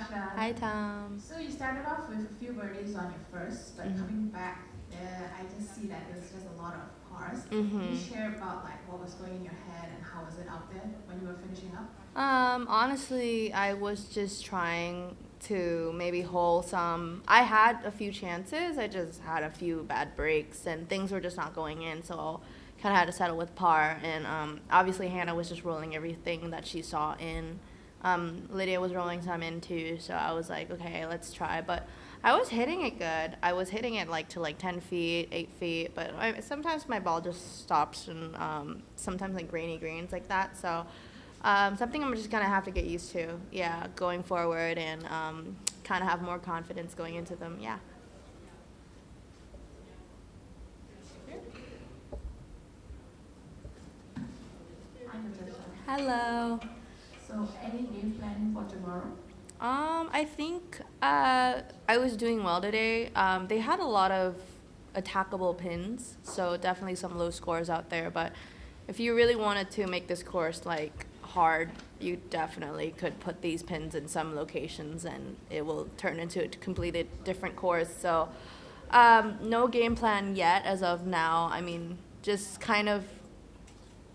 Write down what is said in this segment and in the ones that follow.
Natasha. Hi, Tom. So you started off with a few birdies on your first, but coming back, I just see that there's just a lot of pars. Can you share about like what was going in your head and how was it out there when you were finishing up? Honestly, I was just trying to maybe hole some. I had a few chances. I just had a few bad breaks and things were just not going in. So kind of had to settle with par. And obviously, Hannah was just rolling everything that she saw in. Lydia was rolling some in too. So I was like, okay, let's try. But I was hitting it good. I was hitting it like to like 10 feet, 8 feet. But sometimes my ball just stops and sometimes like grainy greens like that. So something I'm just going to have to get used to, yeah, going forward and kind of have more confidence going into them, yeah. Hi, Natasha. Hello. So any game plan for tomorrow? I think I was doing well today. They had a lot of attackable pins, so definitely some low scores out there. But if you really wanted to make this course like hard, you definitely could put these pins in some locations, and it will turn into a completely different course. So no game plan yet as of now. I mean, just kind of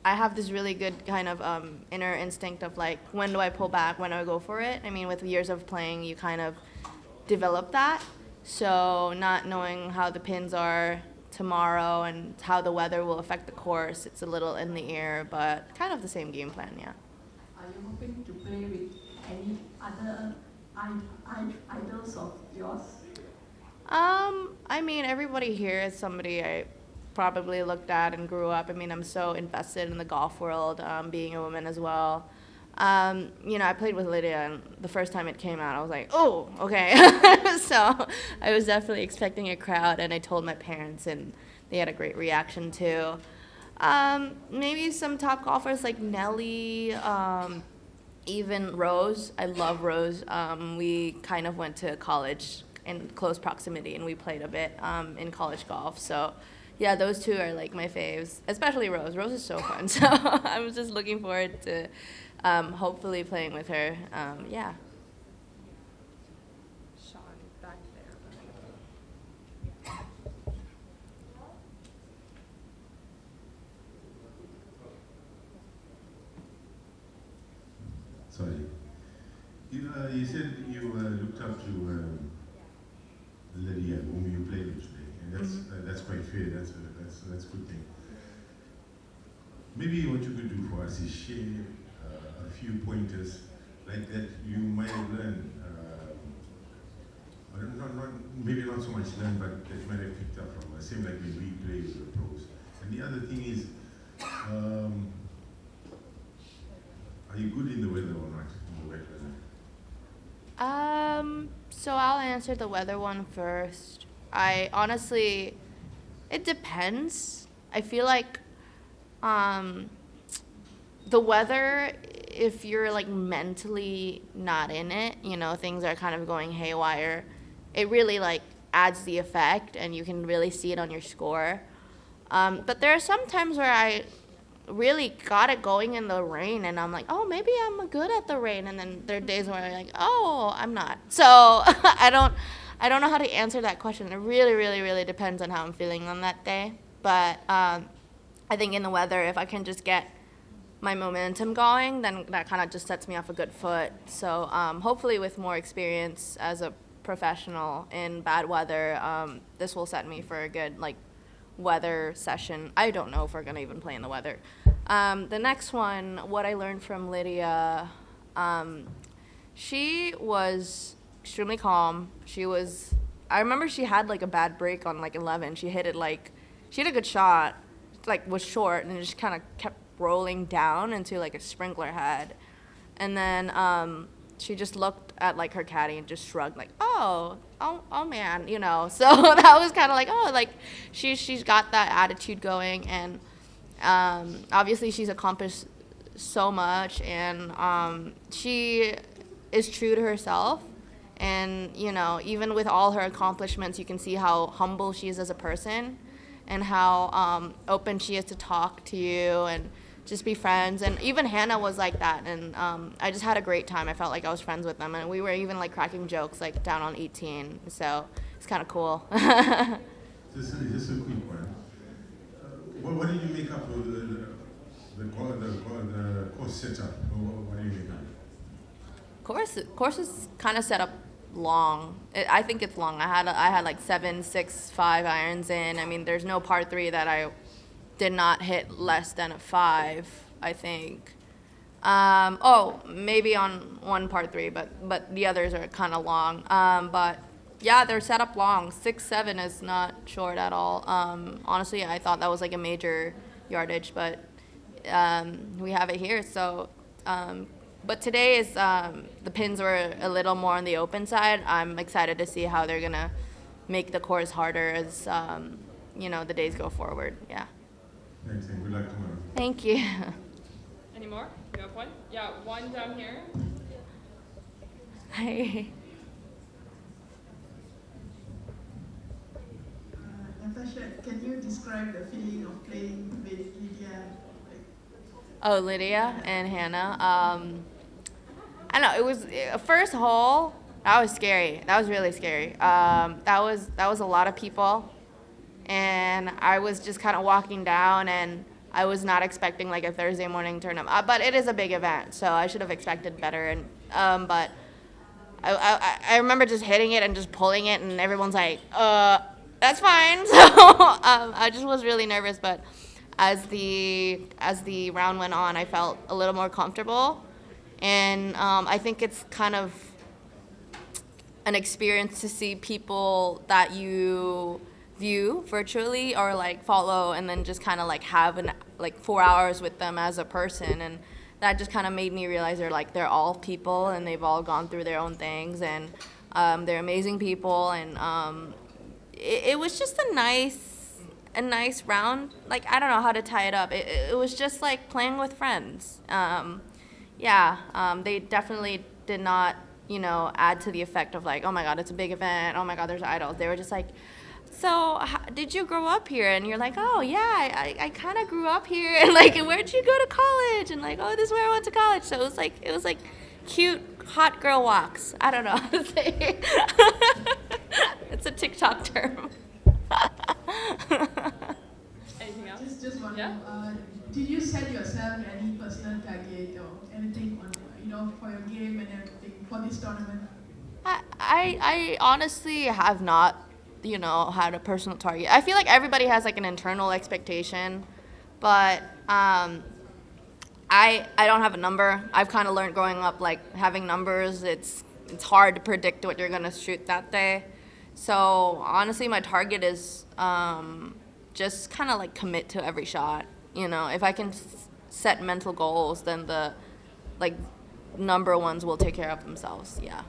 I have this really good kind of inner instinct of like, when do I pull back, when do I go for it? I mean, with years of playing, you kind of develop that. So not knowing how the pins are tomorrow and how the weather will affect the course, it's a little in the air, but kind of the same game plan, yeah. Are you hoping to play with any other idols of yours? I mean, everybody here is somebody I probably looked at and grew up. I mean, I'm so invested in the golf world, being a woman as well. I played with Lydia, and the first time it came out, I was like, oh, okay. So I was definitely expecting a crowd, and I told my parents, and they had a great reaction too. Maybe some top golfers like Nelly, even Rose. I love Rose. We kind of went to college in close proximity, and we played a bit in college golf. So, yeah, those two are like my faves, especially Rose. Rose is so fun. So I was just looking forward to hopefully playing with her. Yeah. Sean back there. Sorry. You said you looked up to Lydia, whom you played with today, and that's quite fair. That's a good thing. Maybe what you could do for us is share a few pointers like that you might have learned, or maybe not so much learned, but that you might have picked up from us. Same like when we play with the pros. And the other thing is, are you good in the weather or not? In the wet weather? So I'll answer the weather one first. I honestly, it depends. I feel like the weather, if you're like mentally not in it, things are kind of going haywire, it really like adds the effect and you can really see it on your score. But there are some times where I really got it going in the rain and I'm like, oh, maybe I'm good at the rain, and then there are days where I'm like, oh, I'm not. So I don't know how to answer that question. It really, really, really depends on how I'm feeling on that day. But I think in the weather, if I can just get my momentum going, then that kind of just sets me off a good foot. So hopefully with more experience as a professional in bad weather, this will set me for a good weather session. I don't know if we're going to even play in the weather. The next one, what I learned from Lydia, she was extremely calm. I remember she had a bad break on 11. She hit it she had a good shot, was short, and it just kind of kept rolling down into a sprinkler head. And then she just looked at her caddy and just shrugged oh man, So that was kind of she's got that attitude going, and obviously she's accomplished so much, and she is true to herself. And even with all her accomplishments, you can see how humble she is as a person, and how open she is to talk to you, and just be friends. And even Hannah was like that, and I just had a great time. I felt like I was friends with them, and we were even like cracking jokes like down on 18, so it's kind of cool. Just a quick one. What did you make up of the course setup? What do you make up? Course is kind of set up long. I think it's long. I had like 7, 6, 5 irons in. I mean, there's no par 3 that I did not hit less than a 5, I think. Maybe on one par 3, but the others are kind of long. But yeah, they're set up long. 6, 7 is not short at all. Honestly, I thought that was like a major yardage, but we have it here. So, but today is the pins were a little more on the open side. I'm excited to see how they're gonna make the course harder as the days go forward. Yeah. Thanks, and good luck tomorrow. Thank you. Any more? You have one? Yeah, one down here. Hi. Natasha, can you describe the feeling of playing with Lydia? Oh, Lydia and Hannah. I don't know. It was first hole. That was scary. That was really scary. That was a lot of people, and I was just kind of walking down, and I was not expecting like a Thursday morning tournament. But it is a big event, so I should have expected better. And but I remember just hitting it and just pulling it, and everyone's like, that's fine. So I just was really nervous, but as the round went on, I felt a little more comfortable, and I think it's kind of an experience to see people that you view virtually or like follow, and then just kind of like have 4 hours with them as a person, and that just kind of made me realize they're all people, and they've all gone through their own things, and they're amazing people, and it was just a nice round. Like, I don't know how to tie it up. It was just like playing with friends. They definitely did not, add to the effect of like, oh my God, it's a big event. Oh my God, there's idols. They were just like, so did you grow up here? And you're like, oh yeah, I kind of grew up here. And like, where'd you go to college? And like, oh, this is where I went to college. So it was like cute hot girl walks. I don't know how to say it. It's a TikTok term. Anything else? Just one Yeah? more. Did you set yourself any personal target or anything on for your game and everything for this tournament? I honestly have not, had a personal target. I feel like everybody has like an internal expectation, but I don't have a number. I've kind of learned growing up like having numbers. It's hard to predict what you're gonna shoot that day. So honestly, my target is just kind of like commit to every shot. If I can set mental goals, then the like number ones will take care of themselves. Yeah.